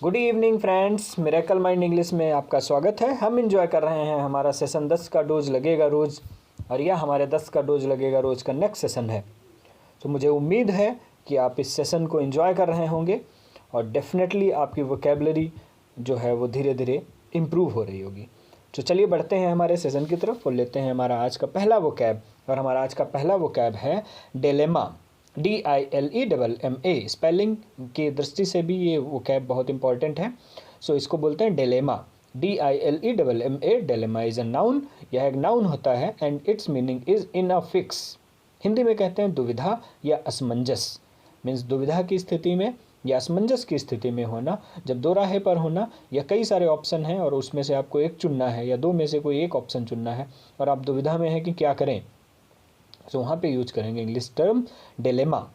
Good evening friends, miracle mind English में आपका स्वागत है। हम इंजॉय कर रहे हैं हमारा सेशन 10 का डोज लगेगा रोज़, और यह हमारे 10 का डोज लगेगा रोज़ का नेक्स्ट सेशन है। तो मुझे उम्मीद है कि आप इस सेशन को इंजॉय कर रहे होंगे और डेफिनेटली आपकी वोकेबलरी जो है वो धीरे धीरे इम्प्रूव हो रही होगी। तो चलिए बढ़ते हैं हमारे सेशन की तरफ और लेते हैं हमारा आज का पहला वोकैब। और हमारा आज का पहला वोकैब है डिलेमा। DILEMMA। स्पेलिंग की दृष्टि से भी ये वोकैब बहुत इंपॉर्टेंट है। सो इसको बोलते हैं dilemma. DILEMMA। Dilemma is a noun. यह एक नाउन होता है and its meaning is in a fix. Hindi में कहते हैं दुविधा या असमंजस। मीन्स दुविधा की स्थिति में या असमंजस की स्थिति में होना, जब दो राहे पर होना या कई सारे ऑप्शन हैं और उसमें से आपको एक चुनना है या दो में से कोई एक ऑप्शन चुनना है और आप दुविधा में हैं कि क्या करें, सो वहाँ पे यूज करेंगे इंग्लिश टर्म डिलेमा।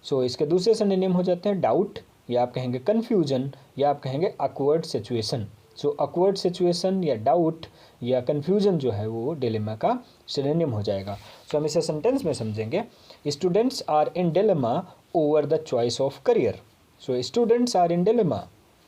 सो इसके दूसरे सिनोनिम हो जाते हैं डाउट, या आप कहेंगे कन्फ्यूजन, या आप कहेंगे awkward सिचुएशन। सो awkward सिचुएशन या डाउट या कन्फ्यूजन जो है वो डिलेमा का सिनोनिम हो जाएगा। सो हम इसे सेंटेंस में समझेंगे। Students are in dilemma over the choice of career. So students are in dilemma,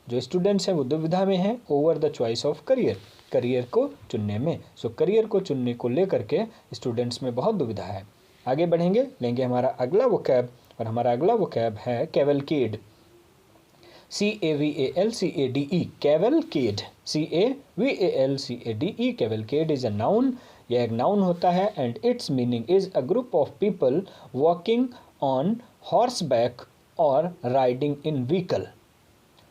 जो स्टूडेंट्स हैं वो दुविधा में हैं over the choice of career, career को चुनने में। सो करियर को चुनने को लेकर के स्टूडेंट्स में बहुत दुविधा है। आगे बढ़ेंगे, लेंगे हमारा अगला वोकैब, और हमारा अगला वोकैब है cavalcade. CAVALCADE। Cavalcade, CAVALCADE। Cavalcade is a noun. यह एक नाउन होता है and its meaning is a group of people walking on horseback और riding in vehicle.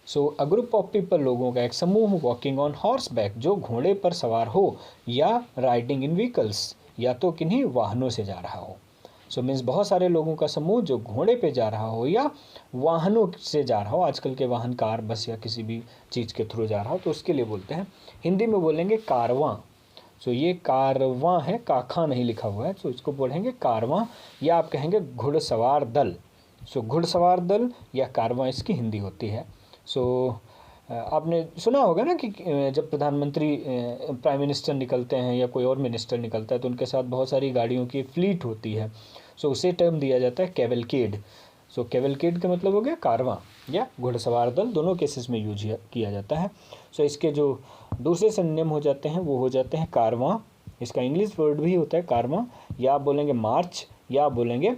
So a group of people, लोगों का एक समूह, वॉकिंग ऑन हॉर्स बैक, जो घोड़े पर सवार हो, या राइडिंग इन व्हीकल्स, या तो किन्हीं वाहनों से जा रहा हो। सो मीन्स बहुत सारे लोगों का समूह जो घोड़े पे जा रहा हो या वाहनों से जा रहा हो। आजकल के वाहन कार, बस या किसी भी चीज़ के थ्रू जा रहा हो तो उसके लिए बोलते हैं। हिंदी में बोलेंगे कारवां। सो ये कारवां है, काखा नहीं लिखा हुआ है, तो इसको बोलेंगे कारवां, या आप कहेंगे घुड़सवार दल। सो घुड़सवार दल या कारवां इसकी हिंदी होती है। सो आपने सुना होगा ना कि जब प्रधानमंत्री, प्राइम मिनिस्टर निकलते हैं या कोई और मिनिस्टर निकलता है तो उनके साथ बहुत सारी गाड़ियों की फ्लीट होती है। सो उसे टर्म दिया जाता है कैवलकेड। सो कैवलकेड का मतलब हो गया कारवां या घुड़सवार दल, दोनों केसेस में यूज किया जाता है। सो इसके जो दूसरे सिनोनिम हो जाते हैं वो हो जाते हैं कारवां। इसका इंग्लिश वर्ड भी होता है कारवां, या आप बोलेंगे मार्च, या आप बोलेंगे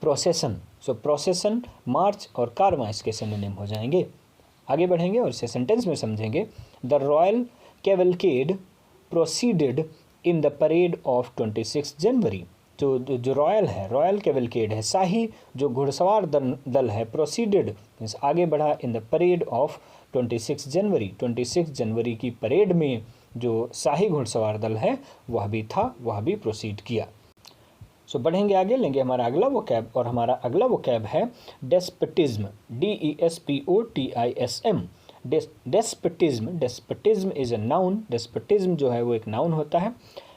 प्रोसेसन। सो प्रोसेसन, मार्च और कारवां इसके सिनोनिम हो जाएंगे। आगे बढ़ेंगे और इसे सेंटेंस में समझेंगे। The royal cavalcade proceeded in the parade of 26 January. जो रॉयल है, रॉयल कैवलकेड है, शाही जो घुड़सवार दल है, प्रोसीडेड मीन्स आगे बढ़ा, इन द परेड ऑफ 26 जनवरी। 26 जनवरी की परेड में जो शाही घुड़सवार दल है वह भी था, वह भी प्रोसीड किया। सो बढ़ेंगे आगे, लेंगे हमारा अगला वोकैब, और हमारा अगला वोकैब है despotism. DESPOTISM। Despotism. Despotism is a noun. Despotism जो है वो एक नाउन होता है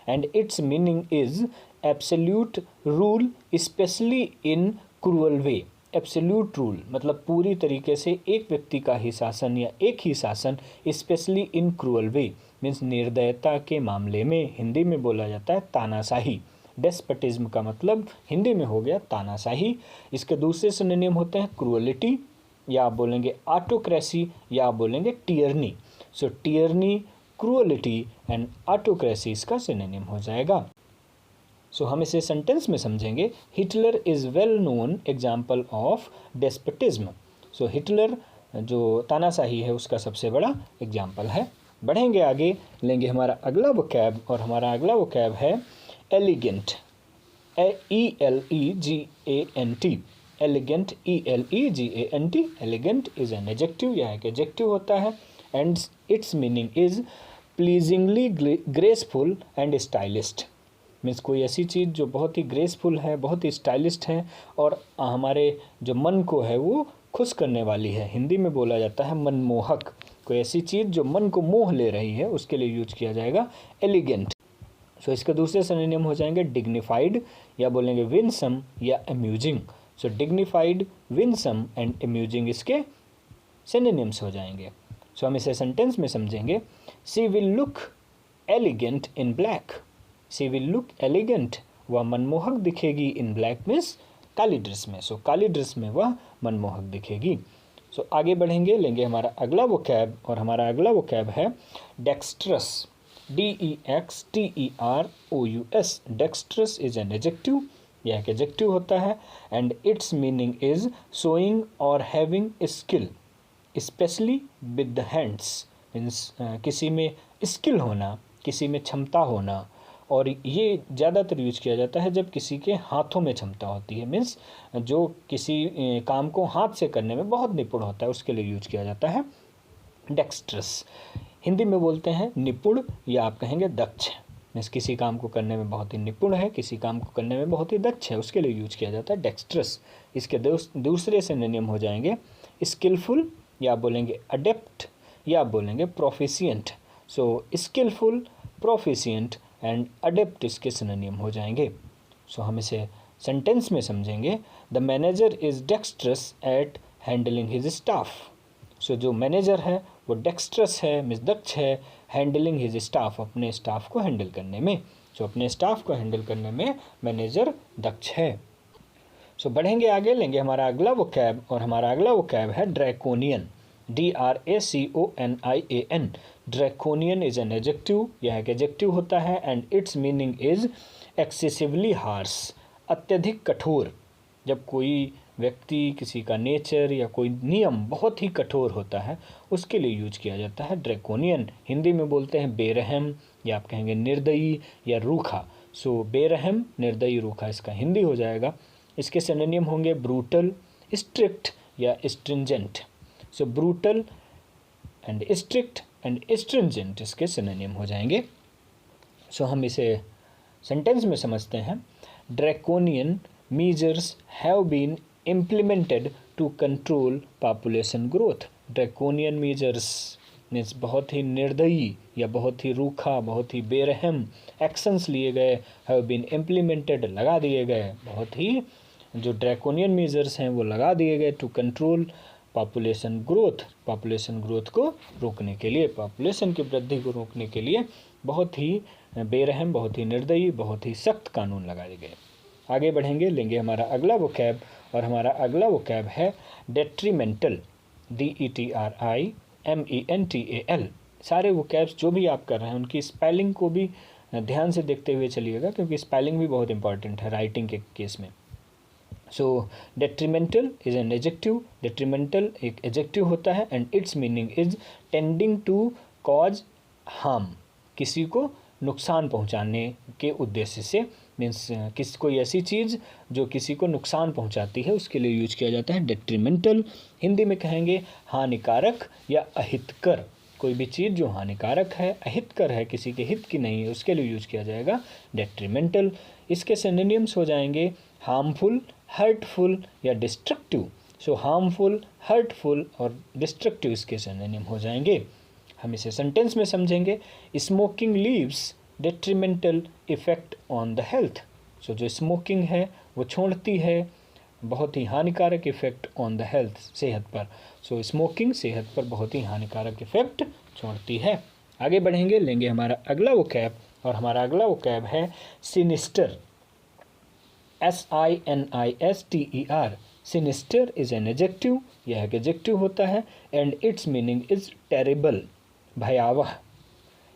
and its meaning is absolute rule specially in cruel way. Absolute rule मतलब पूरी तरीके से एक व्यक्ति का ही शासन या एक ही शासन, specially in cruel way means निर्दयता के मामले में। हिंदी में बोला जाता है तानाशाही। डेस्पटिज्म का मतलब हिंदी में हो गया तानाशाही। इसके दूसरे सिनोनिम होते हैं क्रूअलिटी, या आप बोलेंगे ऑटोक्रेसी, या आप बोलेंगे tyranny. So tyranny, cruelty and autocracy इसका सिनोनिम हो जाएगा। सो हम इसे सेंटेंस में समझेंगे। Hitler is well known example of despotism. So Hitler जो तानाशाही है उसका सबसे बड़ा एग्जाम्पल है। बढ़ेंगे आगे, लेंगे हमारा अगला वोकैब, और हमारा अगला वोकैब है elegant. ELEGANT। Elegant, ELEGANT। Elegant is an adjective, यह एक एडजेक्टिव होता है and its meaning is pleasingly graceful and stylist. Means कोई ऐसी चीज़ जो बहुत ही ग्रेसफुल है, बहुत ही स्टाइलिस्ट है और हमारे जो मन को है वो खुश करने वाली है। हिंदी में बोला जाता है मनमोहक। कोई ऐसी चीज़ जो मन को मोह ले रही है उसके लिए यूज किया जाएगा एलिगेंट। सो इसके दूसरे सिनोनिम हो जाएंगे डिग्निफाइड, या बोलेंगे विनसम या amusing. So dignified, winsome and amusing इसके सिनोनिम्स हो जाएंगे। सो हम इसे सेंटेंस में समझेंगे। She will look elegant in black. She will look elegant, वह मनमोहक दिखेगी, इन ब्लैक मीन्स काली ड्रेस में। सो काली ड्रेस में वह मनमोहक दिखेगी। सो आगे बढ़ेंगे, लेंगे हमारा अगला वोकैब, और हमारा अगला वोकैब है dexterous, DEXTEROUS। Dexterous is an adjective, यह एक एडजेक्टिव होता है, and its meaning is showing और having skill specially with the hands. Means किसी में स्किल होना, किसी में क्षमता होना, और ये ज़्यादातर यूज किया जाता है जब किसी के हाथों में क्षमता होती है। मीन्स जो किसी काम को हाथ से करने में बहुत निपुण होता है, उसके लिए यूज किया जाता है डेक्स्ट्रस। हिंदी में बोलते हैं निपुण, या आप कहेंगे दक्ष। मीन्स किसी काम को करने में बहुत ही निपुण है, किसी काम को करने में बहुत ही दक्ष है, उसके लिए यूज किया जाता है डेक्स्ट्रस। इसके दूसरे सिनोनिम हो जाएंगे स्किलफुल, या बोलेंगे अडेप्ट, या बोलेंगे proficient. So skillful, proficient and adept इसके सिनोनिम हो जाएंगे। सो हम इसे सेंटेंस में समझेंगे। The manager is dexterous at handling his staff. So जो मैनेजर है वो डेक्स्ट्रस है, मीन्स दक्ष है, हैंडलिंग हिज स्टाफ, अपने स्टाफ को हैंडल करने में। सो अपने स्टाफ को हैंडल करने में मैनेजर दक्ष है। सो बढ़ेंगे आगे, लेंगे हमारा अगला वोकैब, और हमारा अगला वोकैब है draconian, DRACONIAN। Draconian is an adjective, यह एक एडजेक्टिव होता है, and its meaning is excessively harsh, अत्यधिक कठोर। जब कोई व्यक्ति, किसी का नेचर या कोई नियम बहुत ही कठोर होता है, उसके लिए यूज किया जाता है ड्रैकोनियन। हिंदी में बोलते हैं बेरहम, या आप कहेंगे निर्दयी या रूखा। सो बेरहम, निर्दयी, रूखा इसका हिंदी हो जाएगा। इसके सिनोनिम होंगे ब्रूटल, स्ट्रिक्ट या stringent. So brutal and strict and stringent इसके सिनोनिम हो जाएंगे। सो हम इसे सेंटेंस में समझते हैं। Draconian measures have been implemented to control population growth। Draconian measures means बहुत ही निर्दयी या बहुत ही रूखा, बहुत ही बेरहम एक्शंस लिए गए, हैव बीन इम्प्लीमेंटेड लगा दिए गए, बहुत ही जो ड्रैकोनियन मेजर्स हैं वो लगा दिए गए to control population growth, population growth को रोकने के लिए, पॉपुलेशन की वृद्धि को रोकने के लिए बहुत ही बेरहम, बहुत ही निर्दयी, बहुत ही सख्त कानून लगाए गए। आगे बढ़ेंगे, लेंगे हमारा अगला वोकैब, और हमारा अगला वोकैब है डेट्रीमेंटल, DETRIMENTAL। सारे वोकैब्स जो भी आप कर रहे हैं उनकी स्पेलिंग को भी ध्यान से देखते हुए चलिएगा, क्योंकि स्पेलिंग भी बहुत इंपॉर्टेंट है राइटिंग के केस में। So detrimental is an adjective, detrimental एक एडजेक्टिव होता है, and its meaning is tending to cause harm, किसी को नुकसान पहुंचाने के उद्देश्य से। मीन्स कोई ऐसी चीज़ जो किसी को नुकसान पहुंचाती है, उसके लिए यूज किया जाता है डेट्रीमेंटल। हिंदी में कहेंगे हानिकारक या अहितकर। कोई भी चीज़ जो हानिकारक है, अहितकर है, किसी के हित की नहीं है, उसके लिए यूज किया जाएगा डेट्रीमेंटल। इसके सिनोनिम्स हो जाएंगे हार्मफुल, हर्टफुल या डिस्ट्रक्टिव। सो हार्मफुल, हर्टफुल और डिस्ट्रक्टिव इसके सिनोनिम हो जाएंगे। हम इसे सेंटेंस में समझेंगे। Smoking leaves detrimental effect on the health. So जो स्मोकिंग है वो छोड़ती है बहुत ही हानिकारक इफेक्ट ऑन द हेल्थ, सेहत पर। सो स्मोकिंग सेहत पर बहुत ही हानिकारक इफेक्ट छोड़ती है। आगे बढ़ेंगे, लेंगे हमारा अगला वोकैब, और हमारा अगला वोकैब है sinister, SINISTER। Sinister is an adjective, यह एक एडजेक्टिव होता है, and its meaning is terrible, भयावह,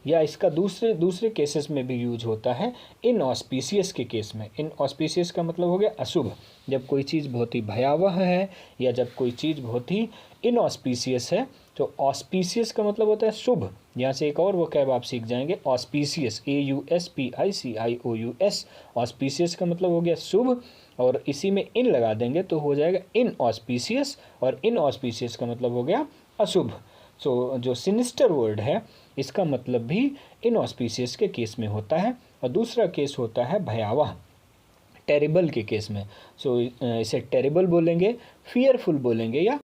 या इसका दूसरे केसेस में भी यूज होता है इनऑस्पिशियस के केस में। इनऑस्पिशियस का मतलब हो गया अशुभ। जब कोई चीज़ बहुत ही भयावह है या जब कोई चीज़ बहुत ही इनऑस्पिशियस है, तो ऑस्पिशियस का मतलब होता है शुभ। यहाँ से एक और वोकैब आप सीख जाएंगे, ऑस्पिशियस, AUSPICIOUS। ऑस्पिशियस का मतलब हो गया शुभ, और इसी में इन लगा देंगे तो हो जाएगा इनऑस्पिशियस, और इनऑस्पिशियस का मतलब हो गया अशुभ। सो जो सिनिस्टर वर्ड है इसका मतलब भी इनऑस्पिशियस के केस में होता है, और दूसरा केस होता है भयावह, टेरिबल के केस में। सो इसे टेरिबल बोलेंगे, फियरफुल बोलेंगे, या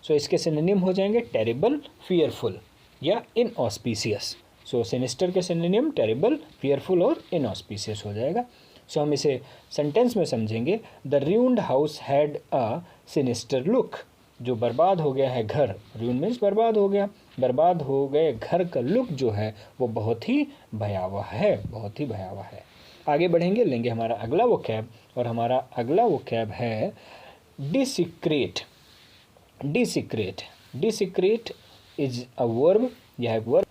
सो इसके सिनोनिम हो जाएंगे टेरिबल, फियरफुल या इनऑस्पिशियस। सो सिनिस्टर के सिनोनिम टेरिबल, फियरफुल और इनऑस्पिशियस हो जाएगा। सो हम इसे सेंटेंस में समझेंगे। The ruined house had a sinister look. जो बर्बाद हो गया है घर, रूइन मीन्स बर्बाद हो गया, बर्बाद हो गए घर का लुक जो है वो बहुत ही भयावह है, बहुत ही भयावह है। आगे बढ़ेंगे, लेंगे हमारा अगला वोकैब, और हमारा अगला वोकैब है डिसिक्रेट, Desecrate. Desecrate is a verb. यह एक verb.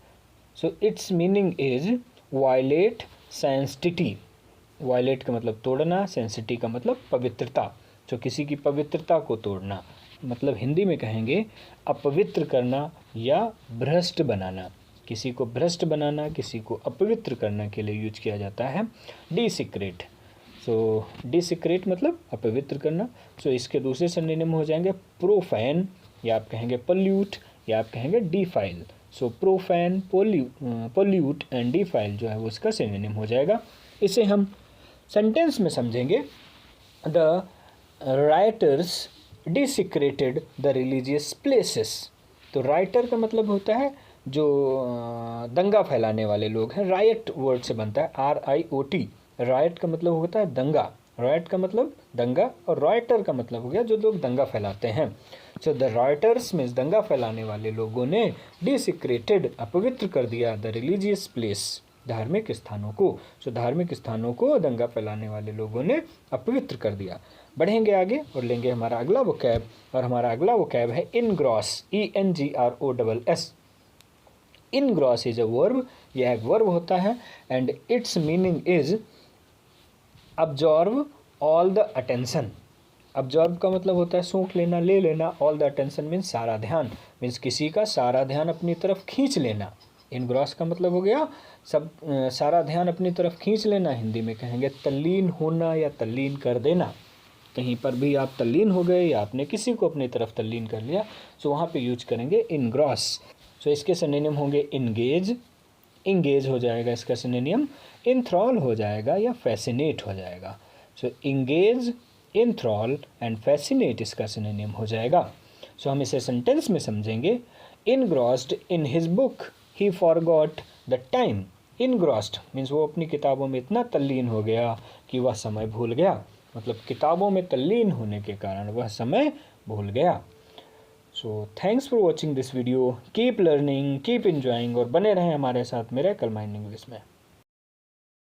So its meaning is violate sanctity. Violate का मतलब तोड़ना, sanctity का मतलब पवित्रता. तो किसी की पवित्रता को तोड़ना, मतलब हिंदी में कहेंगे अपवित्र करना या भ्रष्ट बनाना. किसी को भ्रष्ट बनाना, किसी को अपवित्र करने के लिए यूज किया जाता है desecrate. सो desecrate मतलब अपवित्र करना. सो इसके दूसरे सिनोनिम हो जाएंगे profane, या आप कहेंगे pollute, या आप कहेंगे defile. So profane, pollute and defile जो है वो इसका सिनोनिम हो जाएगा. इसे हम सेंटेंस में समझेंगे. The writers desecrated the religious places. तो राइटर का मतलब होता है जो दंगा फैलाने वाले लोग हैं. राइट वर्ड से बनता है, RIOT. राइट का मतलब होता है दंगा. राइट का मतलब दंगा, और राइटर का मतलब हो गया जो लोग दंगा फैलाते हैं. सो द राइटर्स मीन्स दंगा फैलाने वाले लोगों ने डिसिक्रेटेड अपवित्र कर दिया द रिलीजियस प्लेस, धार्मिक स्थानों को. सो धार्मिक स्थानों को दंगा फैलाने वाले लोगों ने अपवित्र कर दिया. बढ़ेंगे आगे और लेंगे हमारा अगला वोकैब, और हमारा अगला वोकैब है engross. ENGROSS. Engross is a verb. यह एक वर्ब होता है and its meaning is absorb all the attention. Absorb का मतलब होता है सूंघ लेना, ले लेना. ऑल द अटेंशन मीन्स सारा ध्यान, मीन्स किसी का सारा ध्यान अपनी तरफ खींच लेना. इनग्रॉस का मतलब हो गया सब सारा ध्यान अपनी तरफ खींच लेना. हिंदी में कहेंगे तल्लीन होना या तल्लीन कर देना. कहीं पर भी आप तल्लीन हो गए या आपने किसी को अपनी तरफ तल्लीन कर लिया, सो वहाँ पे यूज करेंगे इनग्रॉस. सो इसके सिनोनिम होंगे इंगेज. इंगेज हो जाएगा इसका सिनोनिम. इंथ्रॉल हो जाएगा या फैसिनेट हो जाएगा. सो इंगेज, इंथ्रॉल एंड फैसिनेट इसका सिनोनिम हो जाएगा. सो हम इसे सेंटेंस में समझेंगे. Engrossed in his book he forgot the time. Engrossed means वो अपनी किताबों में इतना तल्लीन हो गया कि वह समय भूल गया. मतलब किताबों में तल्लीन होने के कारण वह समय भूल गया. So thanks for watching this video. Keep learning, keep enjoying, और बने रहें हमारे साथ मिरेकल माइंड इंग्लिश में.